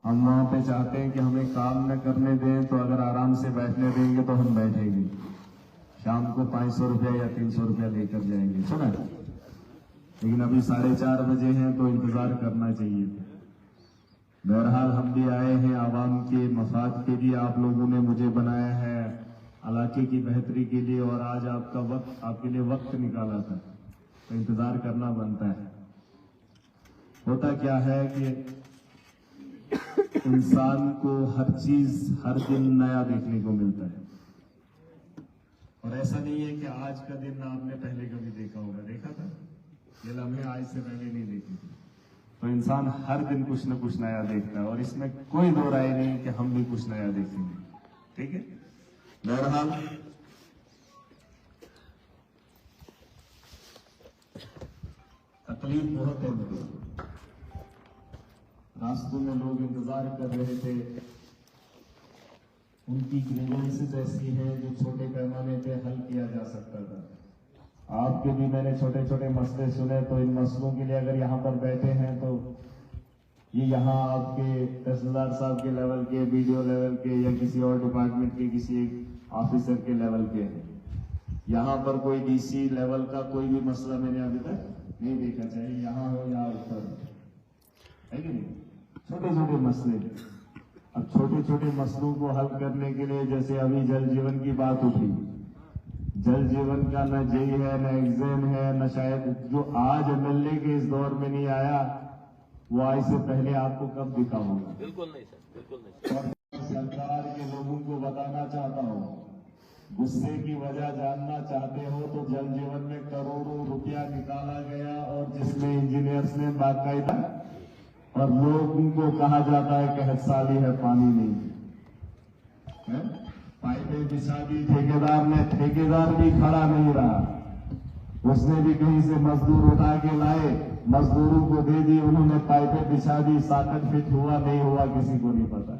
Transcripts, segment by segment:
हम वहां पे चाहते हैं कि हमें काम न करने दें, तो अगर आराम से बैठने देंगे तो हम बैठेंगे, शाम को 500 रुपया या 300 रुपया लेकर जाएंगे, सुना। लेकिन अभी 4:30 बजे हैं तो इंतजार करना चाहिए। बहरहाल हम भी आए हैं आवाम के मफाद के लिए, आप लोगों ने मुझे बनाया है इलाके की बेहतरी के लिए, और आज आपका वक्त, आपके लिए वक्त निकाला था, तो इंतजार करना बनता है। होता क्या है कि इंसान को हर चीज हर दिन नया देखने को मिलता है, और ऐसा नहीं है कि आज का दिन आपने पहले कभी देखा होगा, देखा था ये लम्हे आज से पहले नहीं देखे थे। तो इंसान हर दिन कुछ न कुछ नया देखता है, और इसमें कोई दो राय नहीं कि हम भी कुछ नया देखेंगे, ठीक है। बहरहाल तकलीफ बहुत है मुझे, रास्तों में लोग इंतजार कर रहे थे, उनकी ग्रीवेंसेस ऐसी हैं जो छोटे पैमाने पे हल किया जा सकता था। आपके भी मैंने छोटे छोटे मसले सुने, तो इन मसलों के लिए अगर यहाँ पर बैठे हैं तो ये यहाँ आपके तहसीलदार साहब के लेवल के, बीडीओ लेवल के, या किसी और डिपार्टमेंट के किसी एक ऑफिसर के लेवल के हैं। यहाँ पर कोई डीसी लेवल का कोई भी मसला मैंने अभी तक नहीं देखा, चाहे यहाँ हो या ऊपर, है कि नहीं। छोटे छोटे मसले, अब छोटे छोटे मसलों को हल करने के लिए, जैसे अभी जल जीवन की बात उठी, जल जीवन का न जेई है, न एग्जाम है, न शायद जो आज एमएलए के इस दौर में नहीं आया, वो आज से पहले आपको कब दिखा होगा। बिल्कुल नहीं सर, बिल्कुल नहीं। और सरकार के लोगों को बताना चाहता हूँ, गुस्से की वजह जानना चाहते हो तो जल जीवन में करोड़ों रुपया निकाला गया, और जिसमें इंजीनियर्स ने बाकायदा, और लोगों को कहा जाता है कि हदसाली है, पानी नहीं है, पाइपें बिछा दी ठेकेदार ने, ठेकेदार भी खड़ा नहीं रहा, उसने भी कहीं से मजदूर उठा के लाए, मजदूरों को दे दी, उन्होंने पाइपें बिछा दी, साकट फिट हुआ नहीं हुआ किसी को नहीं पता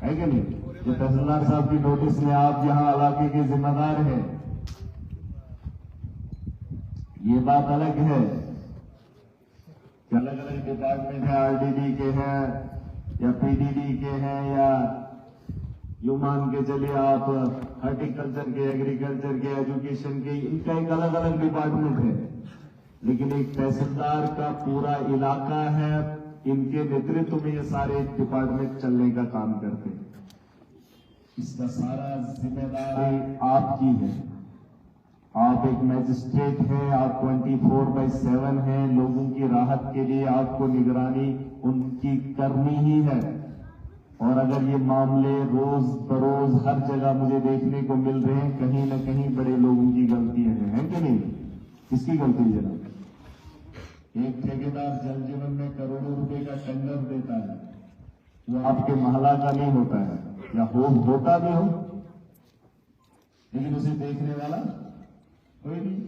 है कि नहीं। ये तहसीलदार साहब की नोटिस में आप यहाँ इलाके के जिम्मेदार हैं, ये बात अलग है कि अलग अलग डिपार्टमेंट है, आरडीडी के हैं या पीडीडी के हैं, या यूं मान के चलिए आप हॉर्टिकल्चर के, एग्रीकल्चर के, एजुकेशन के, इनका एक अलग अलग डिपार्टमेंट है, लेकिन एक तहसीलदार का पूरा इलाका है, इनके नेतृत्व में ये सारे डिपार्टमेंट चलने का काम करते हैं। इसका सारा जिम्मेदारी आपकी है, आप एक मैजिस्ट्रेट हैं, आप 24/7 हैं, लोगों की राहत के लिए आपको निगरानी उनकी करनी ही है। और अगर ये मामले रोज बरोज हर जगह मुझे देखने को मिल रहे हैं, कहीं न कहीं बड़े लोगों की गलतियां हैं कि नहीं। किसकी गलती है जनाब? एक ठेकेदार जल जीवन में करोड़ों रुपए का टेंडर देता है, वो आपके मोहल्ला का नहीं होता है, या होता भी हो, लेकिन उसे देखने वाला कोई नहीं।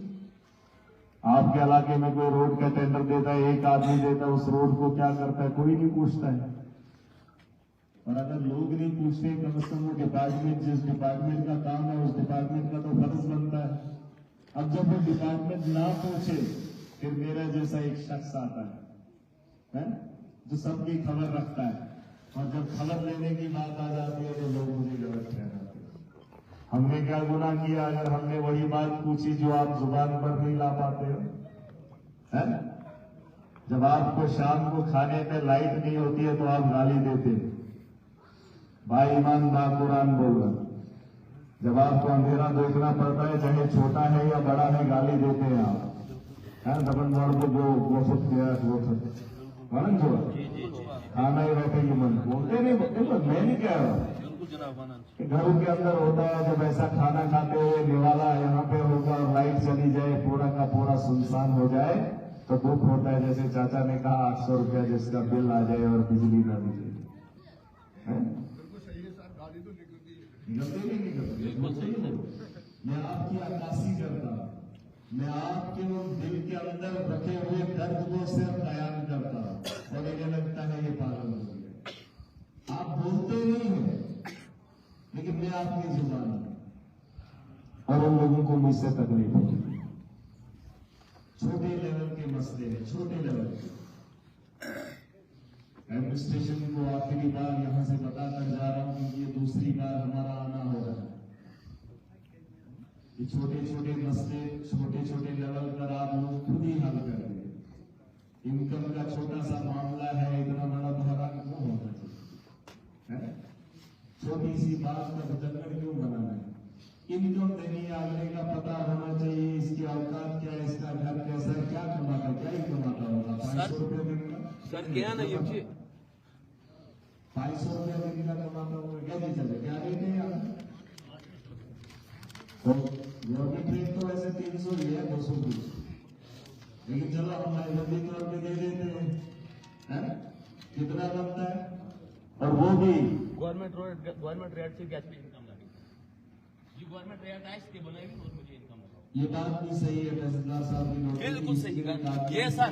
आपके इलाके में कोई रोड का टेंडर देता है, एक आदमी देता है, उस रोड को क्या करता है कोई नहीं पूछता है। और अगर लोग नहीं पूछते, कम से कम वो डिपार्टमेंट, जिस डिपार्टमेंट का काम है उस डिपार्टमेंट का तो फर्ज बनता है। अब जब वो डिपार्टमेंट ना पूछे, फिर मेरा जैसा एक शख्स आता है जो सबकी खबर रखता है, और जब खबर लेने की बात आ जाती है तो लोग मुझे गलत ठहराते हैं। हमने क्या गुनाह किया अगर हमने वही बात पूछी जो आप जुबान पर नहीं ला पाते हो, है? जब आपको शाम को खाने पे लाइट नहीं होती है तो आप गाली देते हैं, भाई ईमान बा कुरान बोल रहा। जब आपको अंधेरा देखना पड़ता है, चाहे छोटा है या बड़ा है, गाली देते हैं आप, है? दबन मार को वो सब किया, वो सब खाना ही बैठेगी मन बोलते नहीं, बोलते मैं नहीं कह रहा। घरों के अंदर होता है, जब ऐसा खाना खाते हुए निवाला यहाँ पे होगा और लाइट चली जाए, पूरा का पूरा सुनसान हो जाए, तो दुख होता है। जैसे चाचा ने कहा 800 रुपया जिसका बिल आ जाए और बिजली ना मिले, निकलते नहीं निकलते। मैं आपकी अक्कासी करता, मैं आपके दिल के अंदर रखे हुए दर्द को सिर्फ बयान करता, और मुझे लगता है ये पागल हो गया। आप बोलते नहीं हैं, लेकिन मैं आपकी जुबान हूं, और उन लोगों को मुझसे तकलीफ होती है। छोटे लेवल के मसले हैं, छोटे लेवल के। एडमिनिस्ट्रेशन को आखिरी बार यहां से बता कर जा रहा हूं कि ये दूसरी बार हमारा आना हो रहा है। ये छोटे छोटे मसले छोटे छोटे लेवल पर आप लोग खुद ही हल कर रहे हैं। इनकम का छोटा सा मामला है, इतना बड़ा बहरान क्यों होना चाहिए? छोटी सी बात का बदलकर क्यों बनाना है? इनकम देनी अगले का पता होना चाहिए, इसकी औकात क्या है, इसका घर कैसा है, क्या कमाता, क्या ही कमाता होगा। 500 रुपया दिन का सर क्या ना ये 500 रुपया दिन का कमाता होगा, क्या नहीं चले, क्या रेट है यहाँ? तो गवर्नमेंट रेट तो वैसे 300 ही है, 200 कुछ, लेकिन चलो हम लाइब्रेरी तौर पे दे देते हैं, कितना बनता है? और वो भी गवर्नमेंट रेट से गैस पे इनकम लगी। ये गवर्नमेंट रेट है इसके बनाएगी और मुझे इनकम लगा। ये बात भी सही है तहसीलदार साहब की, बिल्कुल सही है ये सर।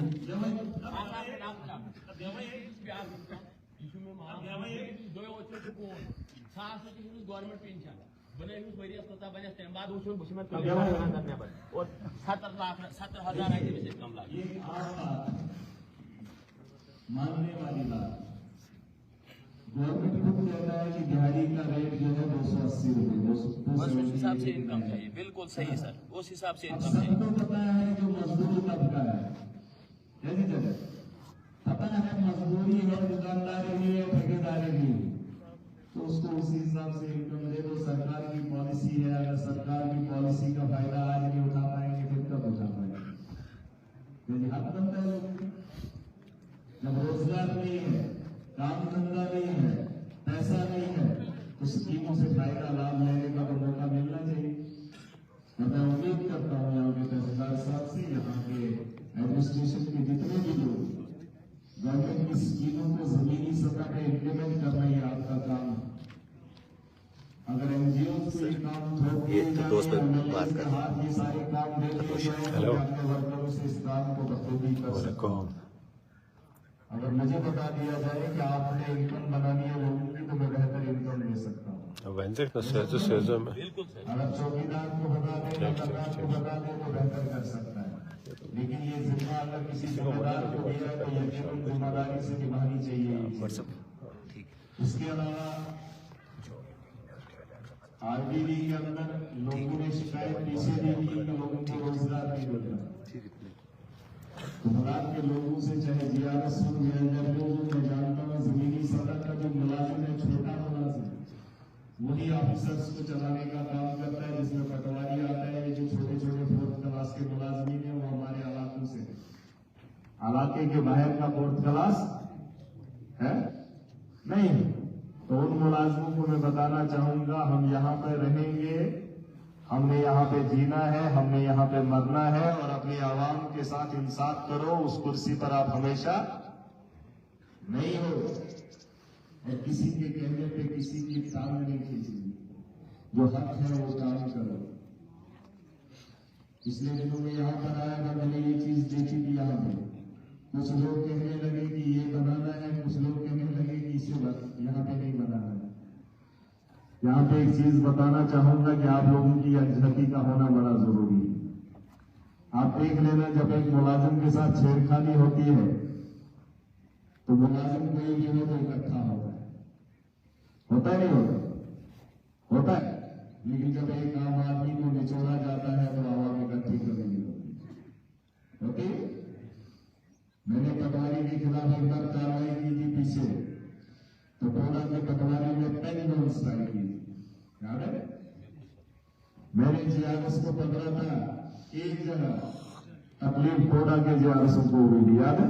गवर्नमेंट पेंशन बने वरियस कोता बने तम बाद वो बुशमत और 70,000 आई से कम लगा। ये मानने वाली बात, गवर्नमेंट खुद कहता है कि दिहाड़ी का रेट जो है 280 रुपए, बस उस हिसाब से इनकम चाहिए। बिल्कुल सही है सर, उस हिसाब से इनकम चाहिए। सबको पता है जो मजदूर तबका है, कैसी जगह पता है मजदूरी है, दुकानदारी भी है, ठेकेदारी भी है, तो उसको उसी हिसाब से इनकम दे दो। सरकार की पॉलिसी है, अगर सरकार की पॉलिसी का फायदा आज नहीं उठा पाएंगे फिर कब उठा पाएंगे? यदि हक बनता है लोगों को, जब रोजगार नहीं है, काम धंधा नहीं है, पैसा नहीं है, तो स्कीमों से फायदा लाभ लेने का तो मौका मिलना चाहिए। और मैं उम्मीद करता हूँ यहाँ के तहसीलदार साहब से, यहाँ के एडमिनिस्ट्रेशन के जितने भी लोग गवर्नमेंट की स्कीमों को जमीनी सतह पर इम्प्लीमेंट करना ही आपका काम है। अगर एनजीओ को ये काम ये हाथ ये सारे काम दे दिए जाए तो अपने वर्करों से इस काम को बखूबी कर सकते हैं। अगर मुझे बता दिया जाए कि आपने इनकम बनानी है लोगों की, तो मैं बेहतर इनकम ले सकता हूँ। अगर चौकीदार को बता दें, लगातार को बता दें तो बेहतर कर सकता है, लेकिन ये जिम्मा अगर किसी जिम्मेदार को दिया है तो यकीनन जिम्मेदारी से निभानी चाहिए। इसके अलावा आरडीडी के अंदर लोगों ने शिकायत पीछे दी थी कि लोगों को रोजगार नहीं मिल रहा। तो मुराद के लोगों से चाहे जीआरएस हो या मैं जानता हूँ जमीनी सतह का जो मुलाजिम है, छोटा मुलाजिम, वही ऑफिसर्स को चलाने का काम करता है, जिसमें पटवारी आता है। जो छोटे छोटे 4th क्लास के मुलाजिम है वो हमारे इलाकों से, इलाके के बाहर का 4th क्लास है नहीं। तो उन मुलाजिमों को मैं बताना चाहूंगा, हम यहाँ पे रहेंगे, हमने यहाँ पे जीना है, हमने यहाँ पे मरना है, और अपनी आवाम के साथ इंसाफ करो। उस कुर्सी पर आप हमेशा नहीं हो, और किसी के कहने पे किसी की टांग नहीं खींचेगी। जो हक है वो काम करो। पिछले दिनों में यहाँ पर आया था, मैंने ये चीज देखी थी। यहाँ पे कुछ लोग कहने लगे कि ये बनाना है, कुछ लोग कहने लगे कि इसे यहाँ पे नहीं बनाना है। यहाँ पे एक चीज बताना चाहूंगा कि आप लोगों की यकजहती का होना बड़ा जरूरी है। आप देख लेना, जब एक मुलाजिम के साथ छेड़खानी होती है तो मुलाजिम कोई भी हो तो इकट्ठा होता है नहीं होता? होता है। लेकिन जब एक आम आदमी को निचोड़ा जाता है तो आवाम इकट्ठी करनी होती। मैंने पटवारी के खिलाफ एक बार कार्रवाई की थी पीछे, तो टोला के पटवारी ने पेन नोट स्ट्राइक की, याद है? मैंने जीआरएस को पकड़ा था एक जगह, तकलीफ टोला के जीआरएस को हुई थी, याद है?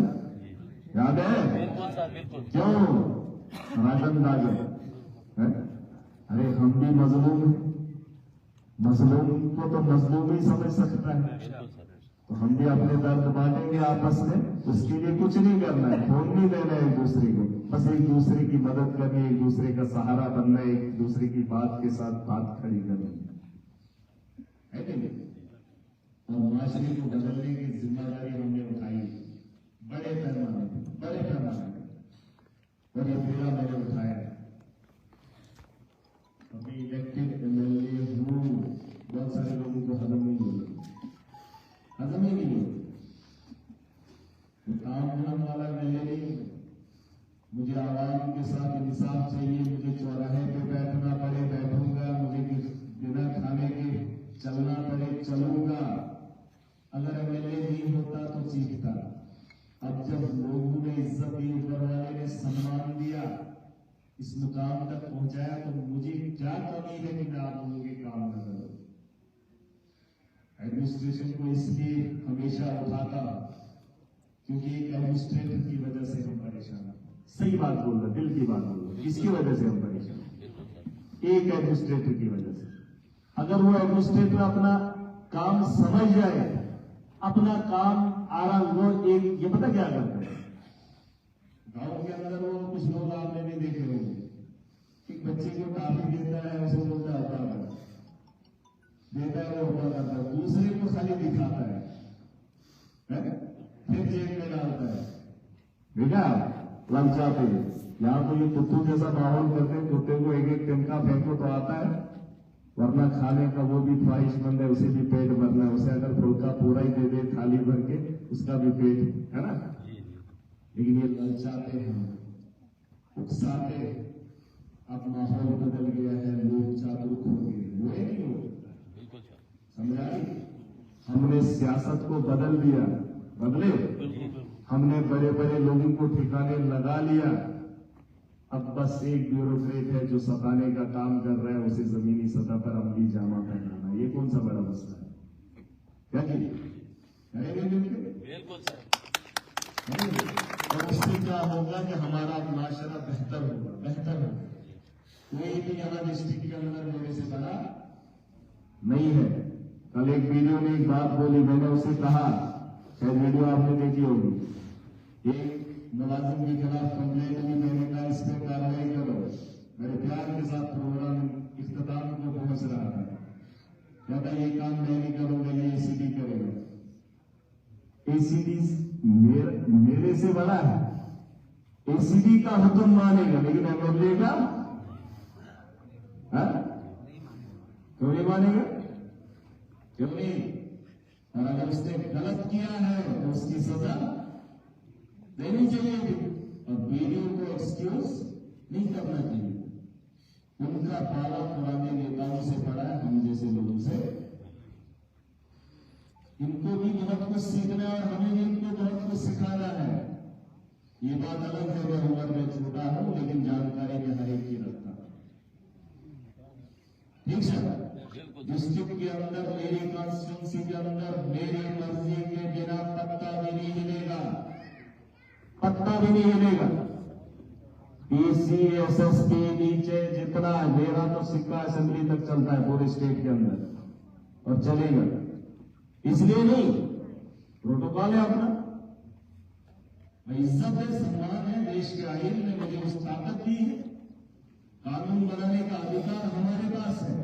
याद है? क्यों? राजन दागन। अरे हम भी मजलूम हैं, मजलूम को तो मजलूम ही समझ सकता है, तो हम भी अपने दर्द बांटेंगे आपस में। उसके लिए कुछ नहीं करना है, फोन नहीं देना है एक दूसरे को, बस एक दूसरे की मदद करनी, एक दूसरे का सहारा बनना, एक दूसरे की बात के साथ बात खड़ी करनी है कि नहीं? और माशरे को बदलने की जिम्मेदारी हमने उठाई बड़े पैमाने पर, और ये बेड़ा मैंने उठाया। अभी इलेक्टेड एमएलए हूँ, बहुत सारे लोगों को हजम नहीं हो, काम होने वाला एमएलए नहीं, मुझे आवाम के साथ इंसाफ चाहिए, मुझे चौराहे पे बैठना पड़े बैठूंगा, मुझे बिना खाने के चलना पड़े चलूंगा। अगर एमएलए नहीं होता तो चीखता। अब जब लोगों ने इज्जत दी, ऊपर वाले ने सम्मान दिया, इस मुकाम तक पहुंचाया, तो मुझे क्या कमी है कि मैं आप लोगों के काम न करूं। एडमिनिस्ट्रेशन को इसलिए हमेशा उठाता क्योंकि एक एडमिनिस्ट्रेटर की वजह से हम परेशान हैं। सही बात बोल रहा, दिल की बात बोल रहा। किसकी वजह से हम परेशान हैं? एक एडमिनिस्ट्रेटर की वजह से। अगर वो एडमिनिस्ट्रेटर अपना काम समझ जाए, अपना काम आराम, वो एक ये पता क्या करता है, गांव के अंदर वो कुछ लोग आपने भी देखे होंगे, एक बच्चे को काफी देता है, उसे बोलता है होता है, देता है वो होता करता है, दूसरे को खाली दिखाता है? फिर जेब में डालता है। बेटा ललचाते हैं यहाँ तो ये कुत्तों जैसा माहौल करते हैं, कुत्ते को एक एक टिमका फेंको तो आता है, वरना खाने का वो भी ख्वाहिशमंद है, उसे भी पेट भरना है। उसे अगर फुल्का पूरा ही दे दे थाली भर के, उसका भी पेट है ना। लेकिन ये ललचाते हैं, उकसाते। अब माहौल बदल गया है, लोग जागरूक हो गए, हुए नहीं हो, समझाई। हमने सियासत को बदल दिया, बदले। हमने बड़े बड़े लोगों को ठिकाने लगा लिया। अब बस एक ब्यूरोक्रेट है जो सताने का काम कर रहा है, उसे जमीनी सतह पर अमली जामा पहनाना। ये कौन सा बड़ा मसला है? क्या करेंगे? बिल्कुल सर। और उससे क्या होगा कि हमारा माशरा बेहतर होगा, बेहतर होगा। कोई भी यहाँ डिस्ट्रिक्ट के अंदर मेरे से बड़ा नहीं है। कल एक वीडियो में एक बात बोली, मैंने उसे कहा, शायद वीडियो आपने देखी होगी, एक मुलाजिम के खिलाफ कंप्लेंट हुई, मैंने कहा इस पर कार्रवाई करो। मेरे प्यार के साथ प्रोग्राम इख्तिताम को पहुंच रहा था, कहता ये काम मैं नहीं करूंगा, ये एसीडी करेगा। एसीडी मेरे से बड़ा है, एसीडी का हुक्म मानेगा, लेकिन एमएलए का क्यों नहीं मानेगा? क्यों नहीं? और अगर उसने गलत किया है तो उसकी सजा देनी चाहिए थी, और वीडियो को एक्सक्यूज नहीं करना चाहिए। उनका पाला पुराने नेताओं से पड़ा है, हम जैसे लोगों से। इनको भी बहुत कुछ सीखना है और हमें भी इनको बहुत कुछ सिखाना है। ये बात अलग है, मैं उम्र में छोटा हूं, लेकिन जानकारी में हर एक की रखता हूं। ठीक है? डिस्ट्रिक्ट के अंदर, मेरी कॉन्स्टिट्यूंसी के अंदर मेरी मर्जी के बिना पत्ता भी नहीं हिलेगा, पत्ता भी नहीं हिलेगा। पीसीएसएस के नीचे जितना मेरा तो सिक्का असेंबली तक चलता है पूरे स्टेट के अंदर, और चलेगा। इसलिए नहीं, प्रोटोकॉल है अपना, इज्जत है, सम्मान है, देश के आईन ने मुझे उस ताकत दी है, कानून बनाने का अधिकार हमारे पास है।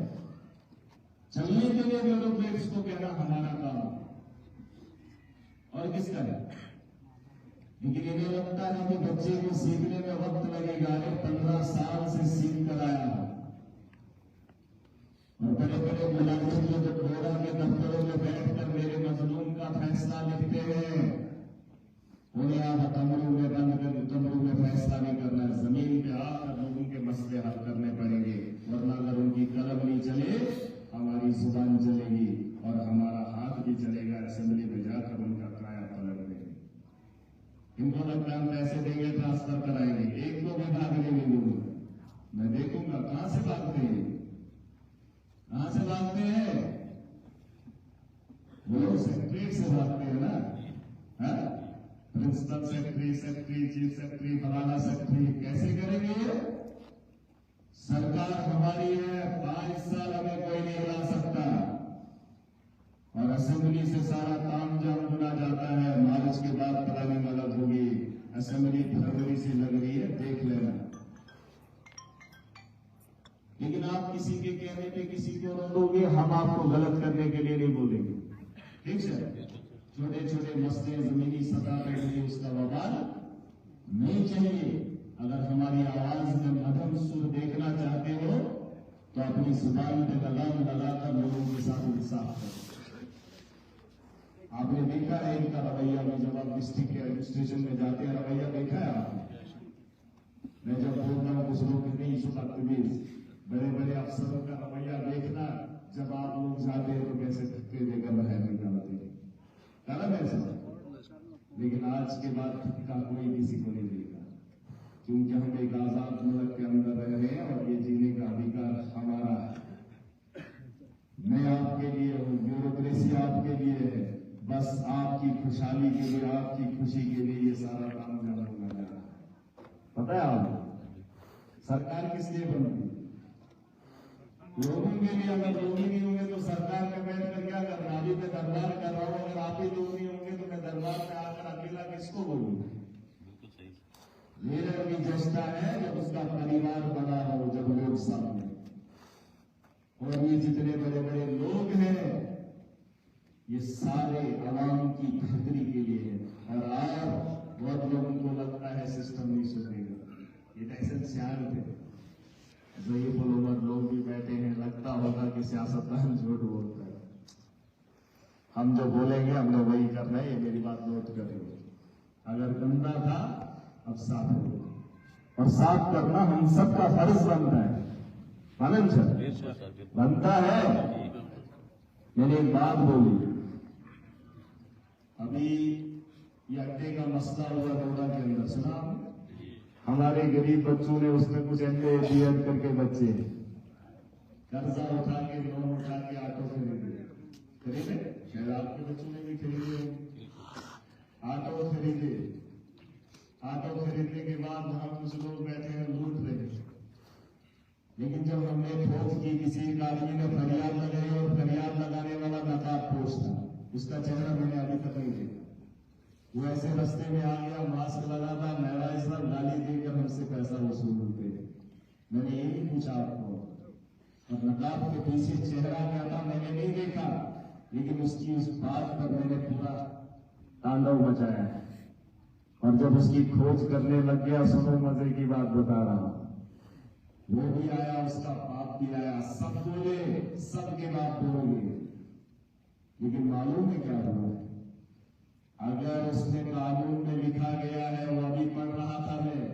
चलने के लिए ब्यूरोक्रेट्स को कहना हमारा काम और किसका है? लेकिन इन्हें लगता है कि बच्चे को सीखने में वक्त लगेगा। 15 साल से सीख कर आया, और बड़े बड़े मुलाजिम जो बोरा के दफ्तरों में बैठकर मेरे मजलूम का फैसला लिखते हैं, उन्हें आप कमरों में बंद कर कमरों में फैसला नहीं करना है, जमीन पे आकर लोगों के मसले हल करने पड़ेंगे। वरना अगर उनकी कलम नहीं चले, हमारी जुबान चलेगी और हमारा हाथ भी चलेगा। असेंबली में जाकर उनका काया पलट देंगे। इनको लगता है हम पैसे देंगे, ट्रांसफर कराएंगे, एक दो भी भागने नहीं दूंगा। मैं देखूंगा कहां से भागते हैं, कहां से भागते हैं। वो सेक्रेटरी से भागते हैं ना, principal secretary, secretary, chief secretary, फलाना सेक्रेटरी। कैसे करेंगे? सरकार हमारी है, 5 साल हमें कोई नहीं हिला सकता, और असेंबली से सारा काम जाम होना जाता है। मार्च के बाद प्लानिंग अलग होगी, असेंबली फरवरी से लग रही है, देख लेना। लेकिन आप किसी के कहने पे किसी को रोकोगे, हम आपको गलत करने के लिए नहीं बोलेंगे। ठीक है? छोटे छोटे मसले जमीनी सतह पर लिए उसका बवाल नहीं चाहिए। अगर हमारी आवाज में मधुर सुर देखना चाहते हो तो अपनी जुबान पे लगाम लगाकर लोगों के साथ इंसाफ करो। आपने देखा है इनका रवैया में, जब आप डिस्ट्रिक्ट के एडमिनिस्ट्रेशन में जाते हैं, रवैया देखा है आपने? 129 बड़े बड़े अफसरों का रवैया देखना, जब आप लोग जाते हैं तो कैसे धक्के देकर बाहर निकालते हैं, गलत है सब। लेकिन आज के बाद धक्का कोई किसी को नहीं देगा, क्योंकि हम एक आजाद मुल्क के अंदर रह रहे हैं और ये जीने का अधिकार हमारा है। मैं आपके लिए हूँ, ब्यूरोक्रेसी आपके लिए है, बस आपकी खुशहाली के लिए, आपकी खुशी के लिए ये सारा काम होगा जा रहा है। पता है आपको सरकार किस लिए बनती है? लोगों के लिए। अगर लोग ही नहीं होंगे तो सरकार में बैठ कर क्या करना? अभी मैं दरबार कर रहा हूँ, अगर आप ही लोग नहीं होंगे तो मैं दरबार में आकर अकेला किसको बोलूँ? लीडर की चेष्टा है जब उसका परिवार बना हो, जब लोग सामने, और ये जितने बड़े बड़े लोग हैं ये सारे आवाम की बेहतरी के लिए है। और आज बहुत लोगों को लगता है सिस्टम नहीं सुधरेगा, ये टैक्सन सियार थे, ज़ईफ़ उल उमर लोग भी बैठे हैं, लगता होगा कि सियासतदान झूठ बोलता है। हम जो बोलेंगे हमने वही करना है, ये मेरी बात नोट करेंगे। अगर गंदा था अब साफ हो गया, और साफ करना हम सबका फर्ज बनता है, मालूम सर बनता है। मैंने एक बात बोली, अभी ये अड्डे का मसला हुआ दौरा के अंदर, सुना हमारे गरीब बच्चों ने उसमें कुछ MA BEd करके बच्चे कर्जा उठा के, लोन उठा के ऑटो खरीदे, शायद आपके बच्चों ने भी खरीदे, ऑटो खरीदे। ऑटो खरीदने के बाद वहां कुछ लोग बैठे हैं लूट रहे। लेकिन जब हमने ठोक की, किसी एक आदमी ने फरियाद लगाई और फरियाद लगाने वाला नकाबपोश था, उसका चेहरा मैंने अभी तक नहीं देखा। वो ऐसे रास्ते में आ गया, मास्क लगा था, महराज साहब गाली देकर हमसे पैसा वसूल होते हैं। मैंने ये नहीं पूछा आपको, और नकाब के पीछे चेहरा क्या था मैंने नहीं देखा, लेकिन उसकी उस बात पर मैंने पूरा तांडव मचाया। और जब उसकी खोज करने लग गया, सुनो मजे की बात बता रहा हूं, वो भी आया, उसका बाप भी आया, सब बोले, सबके बाप बोलेंगे। लेकिन मालूम है क्या हुआ? अगर उसने कानून में लिखा गया है, वो अभी पढ़ रहा था मैं,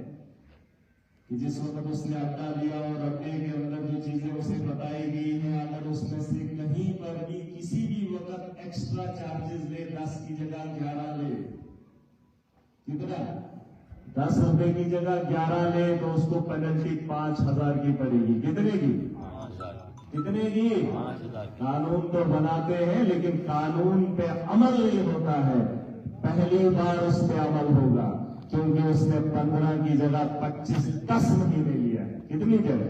कि जिस वक्त उसने अड्डा लिया और अड्डे के अंदर जो चीजें उसे बताई गई हैं, अगर उसमें से कहीं पर भी किसी भी वक्त एक्स्ट्रा चार्जेस ले, 10 की जगह 11 ले, कितना 10 रुपए की जगह 11 ले, तो उसको पेनल्टी 5,000 की पड़ेगी। कितने की? कितने की? 5,000। कानून तो बनाते हैं लेकिन कानून पे अमल नहीं होता है। पहली बार उस पे अमल होगा, क्योंकि उसने 15 की जगह 25 10 महीने लिया है। कितनी जगह?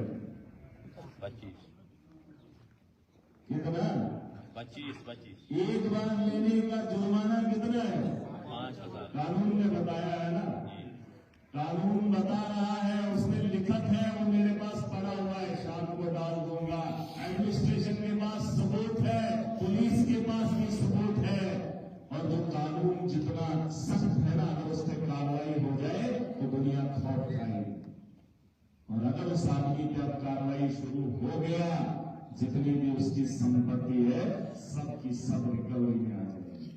25। कितना? 25। एक बार लेने का जुर्माना कितना है? 5,000। कानून ने बताया है ना, कानून बता रहा है, उसने लिखत है, वो मेरे पास पड़ा हुआ है, शाम को डाल दूंगा। एडमिनिस्ट्रेशन के पास सबूत है, पुलिस के पास भी सबूत है। और जो कानून जितना सख्त है ना, अगर उस पर कार्रवाई हो जाए तो दुनिया खौफ खाएगी। और अगर उस आदमी पे अब कार्रवाई शुरू हो गया, जितनी भी उसकी संपत्ति है सबकी सब रिकवरी में आ जाएगी।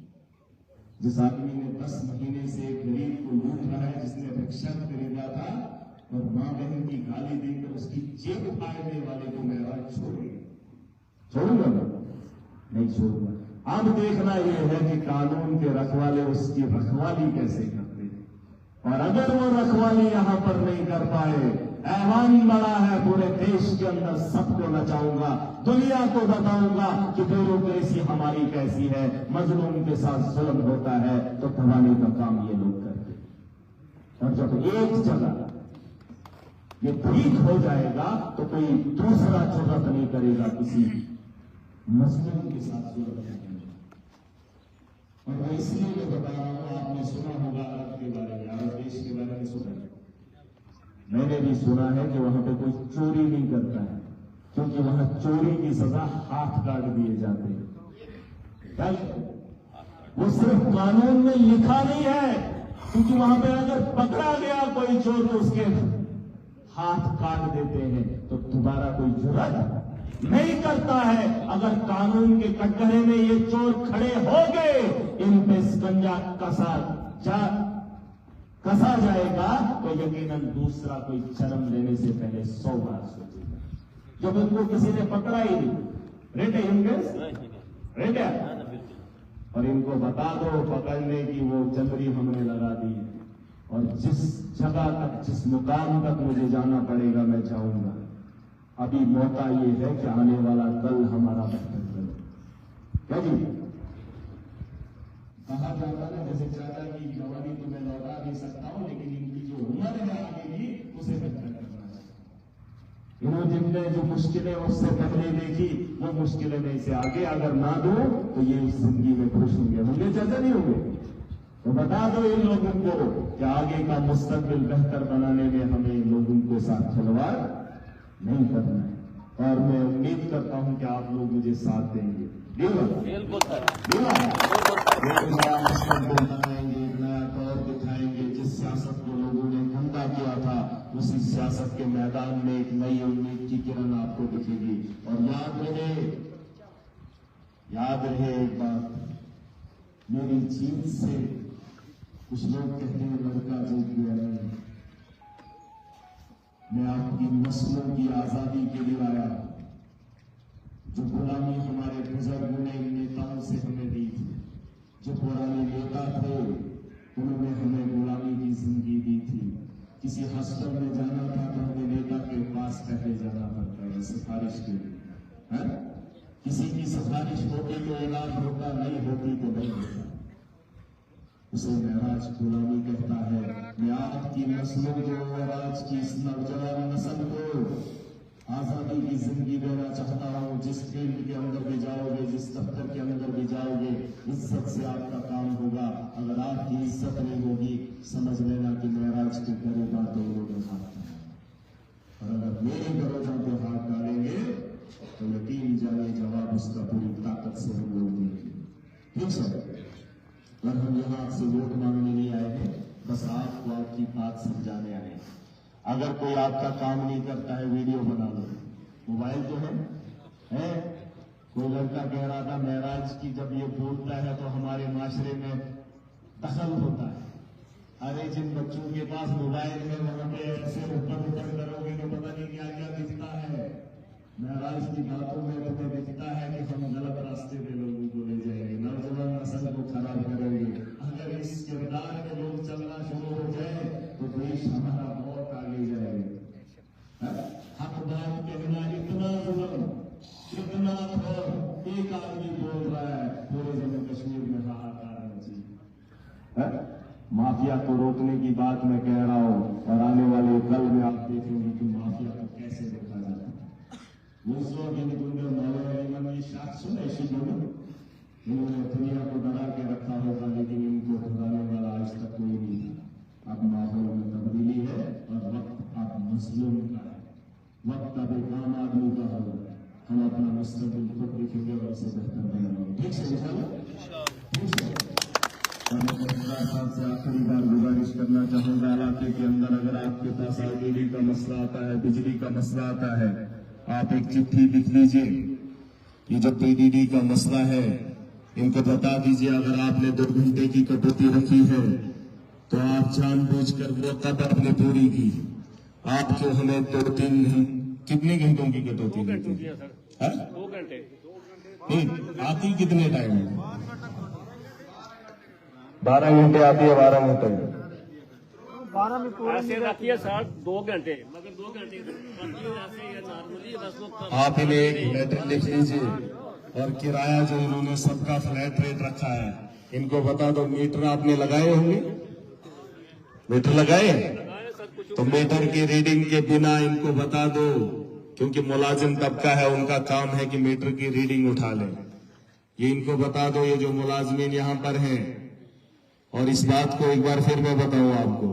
जिस आदमी ने 10 महीने से एक गरीब को लूट रहा है, जिसने रिक्शा खरीदा था और मां बहन की गाली देकर उसकी जेब फाड़ने वाले को मैं छोड़ूंगा नहीं छोड़ूंगा। अब देखना यह है कि कानून के रखवाले उसकी रखवाली कैसे करते हैं, और अगर वो रखवाली यहां पर नहीं कर पाए, ऐवान बड़ा है पूरे देश के अंदर, सबको नचाऊंगा, दुनिया को बताऊंगा कि ब्यूरोक्रेसी हमारी कैसी है। मजलूम के साथ जुल्म होता है तो दबाने का काम ये लोग करते हैं। और जब एक जगह ये ठीक हो जाएगा तो कोई दूसरा जुर्रत नहीं करेगा किसी मजलूम के साथ जुल्म करने। और मैं इसलिए मैं बता रहा हूं, आपने सुना होगा अरब के बारे में, अरब देश के बारे में सुना, मैंने भी सुना है कि वहां पे कोई चोरी नहीं करता है, क्योंकि वहां चोरी की सजा हाथ काट दिए जाते हैं। वो सिर्फ कानून में लिखा नहीं है, क्योंकि वहां पे अगर पकड़ा गया कोई चोर तो उसके हाथ काट देते हैं, तो दोबारा कोई जुर्रत नहीं करता है। अगर कानून के कटघरे में ये चोर खड़े हो गए, इन पे शिकंजा कसा जा कसा जाएगा तो यकीनन दूसरा कोई जन्म लेने से पहले 100 बार सोचेगा। जब उनको किसी ने पकड़ा ही नहीं, रेट है इनके रेट है, और इनको बता दो पकड़ने की वो जबरी हमने लगा दी है, और जिस जगह तक जिस मुकाम तक मुझे जाना पड़ेगा मैं जाऊंगा। अभी मौका ये है कि आने वाला कल हमारा बेहतर करे। क्या जी कहा जाता है, जैसे चाचा की जवानी तो मैं लौटा नहीं सकता हूं, लेकिन इनकी जो उम्र है आगे की उसे बेहतर करना चाहिए। इन्होंने जिनने जो मुश्किलें उससे पहले देखी वो मुश्किलें में से आगे अगर ना दो तो ये इस जिंदगी में खुश होंगे चाचा नहीं होंगे। तो बता दो इन लोगों को कि आगे का मुस्तकबिल बेहतर बनाने में हमें इन लोगों के साथ खिलवाड़ नहीं करना है, और मैं उम्मीद करता हूं कि आप लोग मुझे साथ देंगे। बिल्कुल सर, नया मुस्तकबिल बनाएंगे, नया तौर दिखाएंगे। जिस सियासत को लोगों ने गंदा किया था उसी सियासत के मैदान में एक नई उम्मीद की किरण आपको दिखेगी। और याद रहे एक बात, मेरी जीत से कुछ लोग कहते हैं लड़का जीत गया, नहीं, मैं आपकी नस्लों की आजादी के लिए आया। जो गुलामी हमारे बुजुर्गों ने नेताओं से हमें दी थी, जो पुराने नेता थे उन्होंने हमें गुलामी की जिंदगी दी थी। किसी हॉस्टल में जाना था तो हमें नेता के पास पहले जाना पड़ता है सिफारिश के लिए। किसी की सिफारिश होती तो इलाज होता, नहीं होती तो नहीं होता। उसे महराज गुलामी कहता है। मैं आपकी नस्लों को और आज की इस नौजवान नस्ल को आजादी की जिंदगी देना चाहता हूं। जिस फील्ड के अंदर भी जाओगे, जिस दफ्तर के अंदर भी जाओगे, इज्जत से आपका काम होगा। अगर आपकी इज्जत नहीं होगी समझ लेना कि महराज के गरेबा तो लोग हाथ है, और अगर मेरे गरेबा पे हाथ डालेंगे तो यकीन जाने जवाब उसका पूरी ताकत से हम लोग देंगे। ठीक है, और हम यहाँ आपसे वोट मांगने नहीं आए हैं, बस आपको आपकी बात समझाने आए हैं। अगर कोई आपका काम नहीं करता है वीडियो बना लो, मोबाइल तो है? कोई लड़का कह रहा था महराज की जब ये बोलता है तो हमारे माशरे में दखल होता है। अरे जिन बच्चों के पास मोबाइल है वहां पे ऐसे ऊपर करोगे तो पता नहीं क्या क्या दिखता है। महराज की बातों में तुम्हें दिखता है कि हम गलत रास्ते पे लोगों को ले जाएंगे, नौजवान नस्ल को खराब करेंगे। अगर इस किरदार में लोग चलना शुरू हो जाए तो देश हमारा बहुत आगे जाएगा। हक बात कहना इतना जुल्म, इतना खौफ एक आदमी बोल रहा है, पूरे जम्मू कश्मीर में हाहाकार मची। माफिया को रोकने की बात मैं कह रहा हूं, और आने वाले कल में आप देखेंगे कि माफिया को कैसे रोका जाता है। इन्होंने दुनिया को डरा के रखा होगा, लेकिन इनको डराने वाला आज तक कोई नहीं था। अब माहौल में तब्दीली है और वक्त अब मजलूम का है, वक्त अब एक आम आदमी का होगा। हम अपना मुस्तकबिल खुद देखेंगे और उसे बेहतर बनाएंगे। ठीक है साहब से आखिरी बार गुजारिश करना चाहूंगा, इलाके के अंदर अगर आपके पास आईडी का मसला आता है, बिजली का मसला आता है, आप एक चिट्ठी लिख लीजिए। ये जो पीडीडी का मसला है इनको बता दीजिए। अगर आपने 2 घंटे की कटौती रखी है तो आप जानबूझकर वो कब आपने पूरी की। आप क्यों हमें 2-3 कितने घंटों की कटौती देते हैं? 2 घंटे आती कितने टाइम है? 12 घंटे आती है, 12 घंटे 12 में ऐसे रखी है सर 2 घंटे, मगर 2 घंटे नॉर्मली 10 लोग। आप इन्हें एक लेटर लिख लीजिए, और किराया जो इन्होंने सबका फ्लैट रेट रखा है इनको बता दो। मीटर आपने लगाए होंगे, मीटर लगाए तो मीटर की रीडिंग के बिना इनको बता दो, क्योंकि मुलाजिम तबका है उनका काम है कि मीटर की रीडिंग उठा ले। ये इनको बता दो, ये जो मुलाजमीन यहाँ पर हैं। और इस बात को एक बार फिर मैं बताऊं आपको,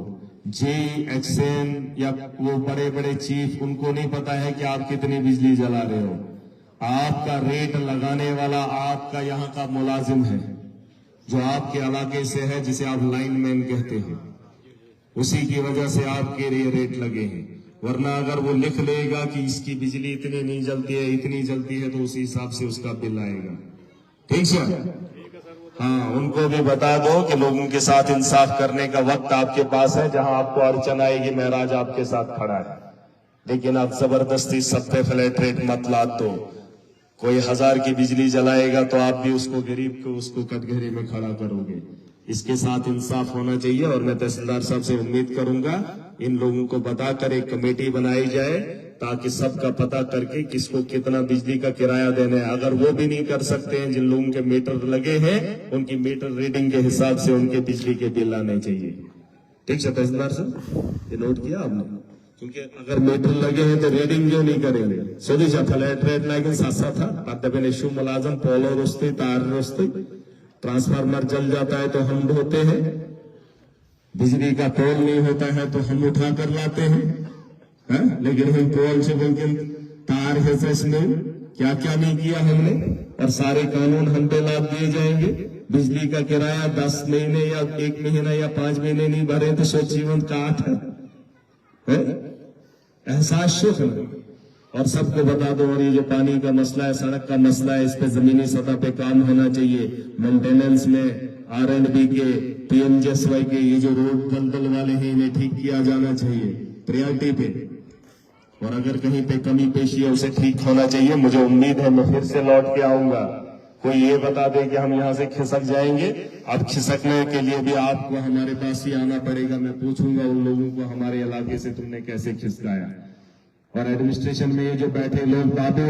JXN या वो बड़े बड़े चीफ, उनको नहीं पता है कि आप कितनी बिजली जला रहे हो। आपका रेट लगाने वाला आपका यहाँ का मुलाजिम है, जो आपके इलाके से है, जिसे आप लाइनमैन कहते हैं। उसी की वजह से आपके लिए रेट लगे हैं। वरना अगर वो लिख लेगा कि इसकी बिजली इतनी नहीं जलती है, इतनी जलती है, तो उसी हिसाब से उसका बिल आएगा। ठीक है, हाँ, उनको भी बता दो कि लोगों के साथ इंसाफ करने का वक्त आपके पास है। जहां आपको अड़चन आएगी महराज आपके साथ खड़ा है, लेकिन आप जबरदस्ती सब पे फ्लैट रेट मत लाद दो। कोई 1000 की बिजली जलाएगा तो आप भी उसको गरीब को उसको कटघरे में खड़ा करोगे। इसके साथ इंसाफ होना चाहिए। और मैं तहसीलदार साहब से उम्मीद करूंगा इन लोगों को बताकर एक कमेटी बनाई जाए ताकि सबका पता करके किसको कितना बिजली का किराया देना है। अगर वो भी नहीं कर सकते हैं, जिन लोगों के मीटर लगे हैं उनकी मीटर रीडिंग के हिसाब से उनके बिजली के बिल आने चाहिए। ठीक है तहसीलदार साहब, ये नोट किया आपने? क्योंकि अगर मीटर लगे हैं तो रीडिंग क्यों नहीं करेंगे? सोदी फ्लैट रेट लागिन साथ था पद्दबेन इशू मुलाजम पोलो रोस्ते तार रोस्ते ट्रांसफार्मर जल जाता है तो हम ढोते हैं, बिजली का पोल नहीं होता है तो हम उठा कर लाते हैं, लेकिन हम पोल से बल्कि तार है इसमें क्या क्या नहीं किया हमने, और सारे कानून हम पे लाद दिए जाएंगे। बिजली का किराया 10 महीने या 1 महीना या 5 महीने नहीं भरे तो सोच जीवन काट है, एहसास सुख है। और सबको बता दो। और ये जो पानी का मसला है, सड़क का मसला है, इस पे जमीनी सतह पे काम होना चाहिए। मेंटेनेंस में R&B के PMJSY के ये जो रोड दलदल वाले हैं इन्हें ठीक किया जाना चाहिए प्रायोरिटी पे। और अगर कहीं पे कमी पेशी है उसे ठीक होना चाहिए। मुझे उम्मीद है मैं फिर से लौट के आऊंगा। कोई ये बता दे कि हम यहाँ से खिसक जाएंगे, अब खिसकने के लिए भी आपको हमारे पास ही आना पड़ेगा। मैं पूछूंगा उन लोगों को हमारे इलाके से तुमने कैसे खिसकाया। और एडमिनिस्ट्रेशन में ये जो बैठे लोग बातें